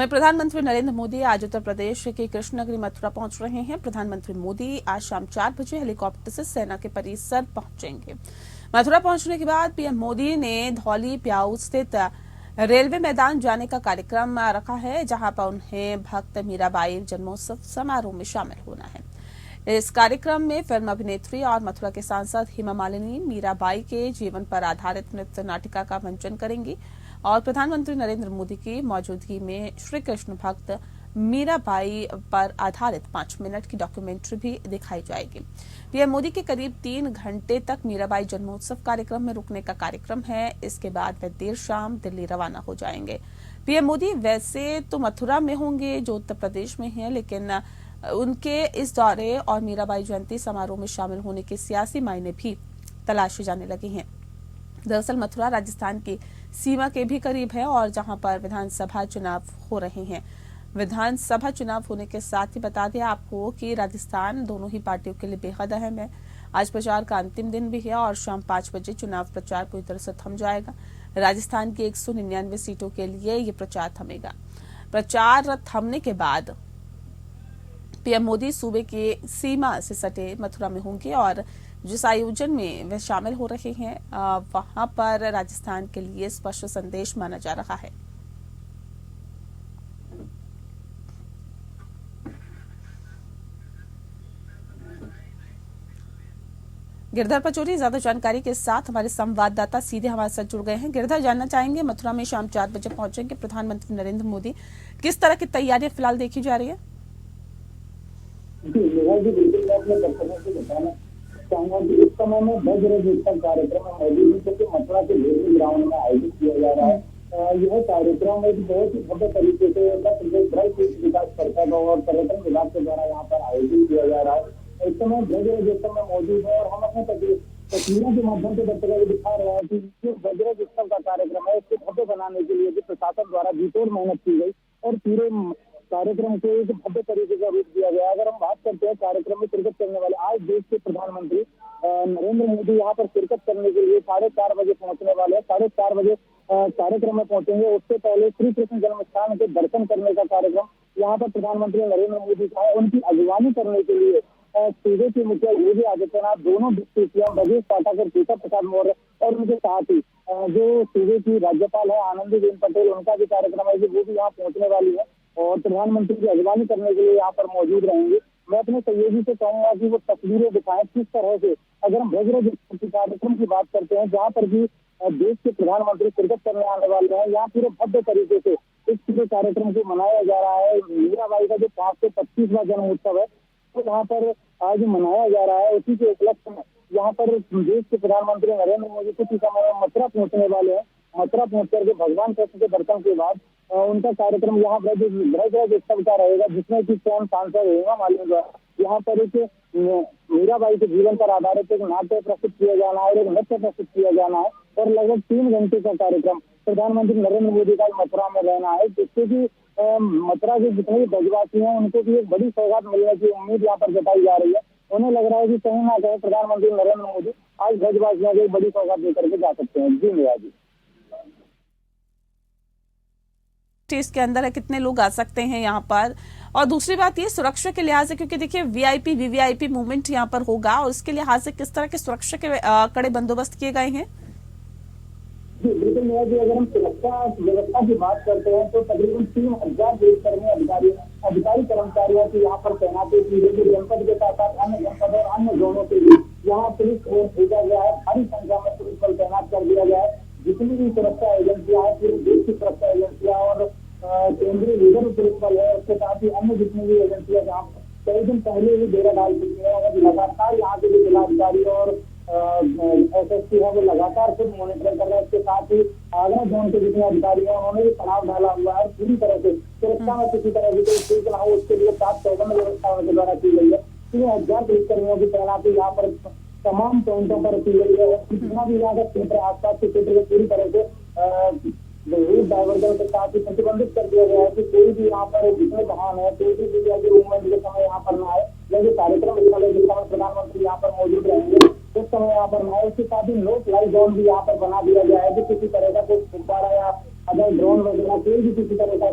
वहीं प्रधानमंत्री नरेंद्र मोदी आज उत्तर प्रदेश के कृष्णनगरी मथुरा पहुंच रहे हैं। प्रधानमंत्री मोदी आज शाम 4 बजे हेलीकॉप्टर से सेना के परिसर पहुंचेंगे। मथुरा पहुंचने के बाद पीएम मोदी ने धौली प्याऊ स्थित रेलवे मैदान जाने का कार्यक्रम रखा है, जहां पर उन्हें भक्त मीराबाई जन्मोत्सव समारोह में शामिल होना है। इस कार्यक्रम में फिल्म अभिनेत्री और मथुरा के सांसद हेमा मालिनी मीराबाई के जीवन पर आधारित नृत्य नाटिका का मंचन करेंगी और प्रधानमंत्री नरेंद्र मोदी की मौजूदगी में श्री कृष्ण भक्त मीराबाई पर आधारित 5 मिनट की डॉक्यूमेंट्री भी दिखाई जाएगी। पीएम मोदी के करीब 3 घंटे तक मीराबाई जन्मोत्सव कार्यक्रम में रुकने का कार्यक्रम है। इसके बाद वे देर शाम दिल्ली रवाना हो जाएंगे। पीएम मोदी वैसे तो मथुरा में होंगे, जो उत्तर प्रदेश में है, लेकिन उनके इस दौरे और मीराबाई जयंती समारोह में शामिल होने के सियासी मायने भी तलाशे जाने लगे हैं। दरअसल मथुरा राजस्थान की सीमा के भी करीब है और जहां पर विधानसभा चुनाव हो रहे हैं। विधानसभा चुनाव होने के साथ ही बता दें आपको कि राजस्थान दोनों ही पार्टियों के लिए बेहद अहम है। आज प्रचार का अंतिम दिन भी है और शाम 5 बजे चुनाव प्रचार पूरी तरह से थम जाएगा। राजस्थान की 199 सीटों के लिए ये प्रचार थमेगा। प्रचार थमने के बाद पीएम मोदी सूबे के सीमा से सटे मथुरा में होंगे और जिस आयोजन में वे शामिल हो रहे हैं वहां पर राजस्थान के लिए स्पष्ट संदेश माना जा रहा है। गिरधर पचौरी ज्यादा जानकारी के साथ हमारे संवाददाता सीधे हमारे साथ जुड़ गए हैं। गिरधर, जानना चाहेंगे मथुरा में शाम 4 बजे पहुंचेंगे प्रधानमंत्री नरेंद्र मोदी, किस तरह की तैयारियां फिलहाल देखी जा रही है? जी बिल्कुल, मैं अपने दर्शकों को बताना चाहूंगा कि इस समय में भव्य उत्सव कार्यक्रम मौजूद है, जो मथुरा के नेहरू ग्राउंड में आयोजित किया जा रहा है। यह कार्यक्रम एक बहुत ही भव्य तरीके से उत्तर प्रदेश भ्रष्ट विकास परिषद और पर्यटन विभाग के द्वारा यहाँ पर आयोजित किया जा रहा है। इस समय भव्य उत्सव में मौजूद है और हम अपने तस्वीरों के माध्यम से दर्शकों को दिखा रहे हैं कि जो भव्य उत्सव का कार्यक्रम है उसको भव्य बनाने के लिए प्रशासन द्वारा जीतोड़ मेहनत की गई और पूरे कार्यक्रम को एक भव्य तरीके का रूप दिया गया। अगर हम बात करते हैं कार्यक्रम में शिरकत करने वाले, आज देश के प्रधानमंत्री नरेंद्र मोदी यहाँ पर शिरकत करने के लिए 4:30 बजे पहुंचने वाले हैं। 4:30 बजे कार्यक्रम में पहुंचेंगे। उससे पहले श्री कृष्ण जन्मस्थान के दर्शन करने का कार्यक्रम यहाँ पर प्रधानमंत्री नरेंद्र मोदी का है। उनकी अगवानी करने के लिए सूबे के मुखिया योगी आदित्यनाथ, दोनों डिप्टी सीएम ब्रजेश पाठक और केशव प्रसाद मौर्य और उनके साथ ही जो सूबे की राज्यपाल है आनंदीबेन पटेल, उनका भी कार्यक्रम है, वो भी यहाँ पहुंचने वाली है और प्रधानमंत्री की अगवानी करने के लिए यहाँ पर मौजूद रहेंगे। मैं अपने सहयोगी से कहूंगा कि वो तस्वीरें दिखाएं किस तरह से, अगर हम भव्य कार्यक्रम की बात करते हैं जहाँ पर भी देश के प्रधानमंत्री शिरकत करने आने वाले हैं, यहाँ पूरे भव्य तरीके से इस पूरे कार्यक्रम को मनाया जा रहा है। मीराबाई का जो 525वां जन्म उत्सव है तो यहाँ पर आज मनाया जा रहा है। उसी के उपलक्ष्य में यहाँ पर देश के प्रधानमंत्री नरेंद्र मोदी कुछ समय में मथुरा पहुंचने वाले हैं। मथुरा पहुंच करके भगवान कृष्ण के दर्शन के बाद उनका कार्यक्रम यहाँ ब्रज उत्सव का रहेगा, जिसमें कि स्वयं सांसद हेमा मालिनी द्वारा यहाँ पर एक मीराबाई के जीवन पर आधारित एक नाट्य प्रस्तुत किया जाना है और एक नृत्य प्रस्तुत किया जाना है और लगभग 3 घंटे का कार्यक्रम प्रधानमंत्री नरेंद्र मोदी का मथुरा में रहना है, जिससे कि मथुरा के जितने भी ब्रजवासी हैं उनको भी एक बड़ी सौगात मिलने की उम्मीद यहाँ पर जताई जा रही है। उन्हें लग रहा है कि कहीं ना कहीं प्रधानमंत्री नरेंद्र मोदी आज ब्रजवासियों को एक बड़ी सौगात देकर के जा सकते हैं। जी मेरा जी, इसके अंदर है कितने लोग आ सकते हैं यहाँ पर, और दूसरी बात ये सुरक्षा के लिहाज से, क्योंकि देखिए वीआईपी वीवीआईपी मूवमेंट यहाँ पर होगा और इसके लिहाज से किस तरह के सुरक्षा के कड़े बंदोबस्त किए गए हैं? जी बिल्कुल मेरा जी, अगर हम सुरक्षा व्यवस्था की बात करते हैं तो तकरीबन 3000 पुलिसकर्मी अधिकारी कर्मचारियों की यहाँ पर तैनाती की गई। जनपद के साथ साथ अन्य जनपद और अन्य जोनों के लिए यहाँ पुलिस फोर्स भेजा गया है। भारी संख्या में पुलिस बल तैनात कर दिया गया है। जितनी भी सुरक्षा एजेंसियां हैं, पूरे देश की सुरक्षा एजेंसियां और केंद्रीय रिजर्व पुलिस बल है, उसके साथ ही अन्य जितनी भी एजेंसियां जहाँ कई दिन पहले ही डेरा डाल चुकी है और लगातार यहाँ के जो जिलाधिकारी और एसएसपी है वो लगातार खुद मॉनिटरिंग कर रहे हैं। इसके साथ ही आगरा जोन के जितने अधिकारी हैं उन्होंने भी तनाव डाला हुआ है। पूरी तरह से सुरक्षा में किसी तरह की कोई चीज ना हो, उसके लिए 7 चौबंद व्यवस्था उनके द्वारा की गई है। 3000 पुलिसकर्मियों की तैनाती यहाँ पर तमाम पॉइंटों पर की गई है और जितना भी यहाँ का क्षेत्र आसपास के क्षेत्र को पूरी तरह से रूट डाइवर्जन के साथ ही प्रतिबंधित कर दिया गया है कि कोई भी यहाँ पर जितने वाहन है कोई भी मीडिया के मूवमेंट के समय यहाँ पर ना आए, या कार्यक्रम स्थल जिस समय प्रधानमंत्री यहाँ पर मौजूद रहेंगे उस समय यहाँ पर ना आए। उसके साथ ही नो फ्लाई जोन भी यहाँ पर बना दिया गया है कि किसी तरह का कोई फुब्बारा या अगर ड्रोन वगैरह कोई भी किसी तरह का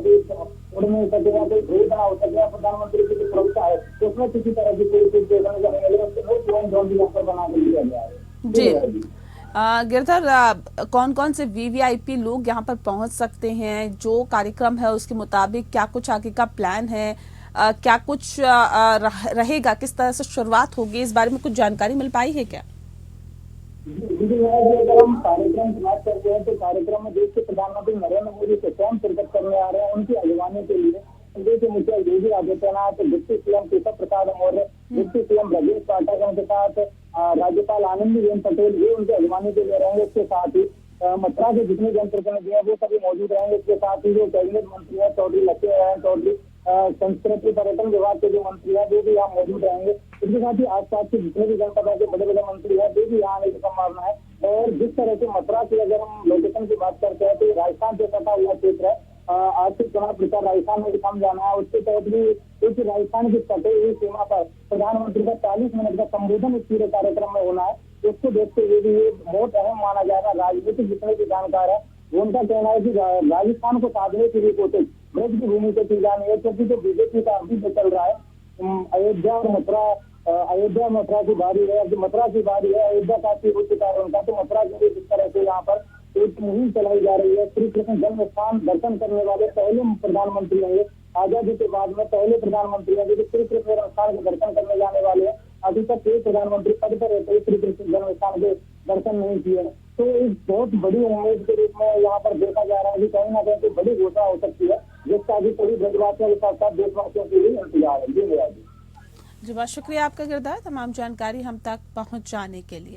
उड़ नहीं सकेगा, कोई घोषणा हो सकेगा प्रधानमंत्री की जो सुरक्षा है उसमें किसी तरह की कोई चीज देखने को नहीं मिली, उसके नो जोन जोन भी यहाँ पर बना के दिया गया है। जी गिरधर, कौन कौन से वीवीआईपी लोग यहाँ पर पहुंच सकते हैं? जो कार्यक्रम है उसके मुताबिक क्या कुछ आगे का प्लान है? क्या कुछ रहेगा? किस तरह से शुरुआत होगी? इस बारे में कुछ जानकारी मिल पाई है क्या? अगर हम कार्यक्रम की बात करते हैं तो कार्यक्रम में देश के प्रधानमंत्री नरेंद्र मोदी स्वयं शिरकत करने आ रहे हैं। उनकी अगवानी के लिए प्रदेश के मुखिया Yogi Adityanath, deputy CM Keshav Prasad Maurya, deputy CM Brajesh Pathak, उनके साथ राज्यपाल आनंदीबेन पटेल, ये उनकी अगवानी के लिए रहेंगे। इसके साथ ही मथुरा के जितने जनप्रतिनिधि हैं वो सभी मौजूद रहेंगे। इसके साथ ही जो कैबिनेट मंत्री है चौधरी लक्ष्मीनारायण चौधरी, संस्कृति पर्यटन विभाग के जो मंत्री है वो भी यहाँ मौजूद रहेंगे। इसके साथ ही आसपास के जितने भी जनपदों के बड़े बड़े मंत्री है वे भी यहाँ आने की संभावना है। और जिस तरह से मथुरा की अगर हम लोकेशन की बात करते हैं तो राजस्थान से सटा हुआ क्षेत्र है। आर्थिक चुनाव प्रचार राजस्थान में भी कम जाना है, उसके तहत भी एक राजस्थान की सटे हुई सीमा पर प्रधानमंत्री का 40 मिनट का संबोधन इस पूरे कार्यक्रम में होना है। उसको देखते हुए भी ये बहुत अहम माना जाएगा। राजनीतिक जितने भी जानकार है उनका कहना है कि राजस्थान को साधने के लिए कोशिश ब्रज की भूमि से की जानी है, क्योंकि जो बीजेपी का अभी जो चल रहा है अयोध्या और मथुरा की बारी है, मथुरा की बारी है, अयोध्या काफी हो चुका है उनका, तो मथुरा के लिए जिस तरह से यहाँ पर एक मुहिम चलाई जा रही है। श्री कृष्ण जन्म स्थान दर्शन करने वाले पहले प्रधानमंत्री होंगे, आजादी के बाद में पहले प्रधानमंत्री हैं जो श्री कृष्ण जन्म स्थान के दर्शन करने जाने वाले हैं। अभी तक एक प्रधानमंत्री पद पर रहते हुए श्री कृष्ण जन्म स्थान के दर्शन नहीं किए। तो एक बहुत बड़ी उम्मीद के रूप में यहाँ पर देखा जा रहा है कि कहीं ना कहीं कोई बड़ी घोषणा हो सकती है, जिसका अभी सभी ब्रजवासियों के साथ साथ देशवासियों के लिए इंतजार है। जी बहुत शुक्रिया आपका गिरधर, तमाम जानकारी हम तक पहुंचाने के लिए।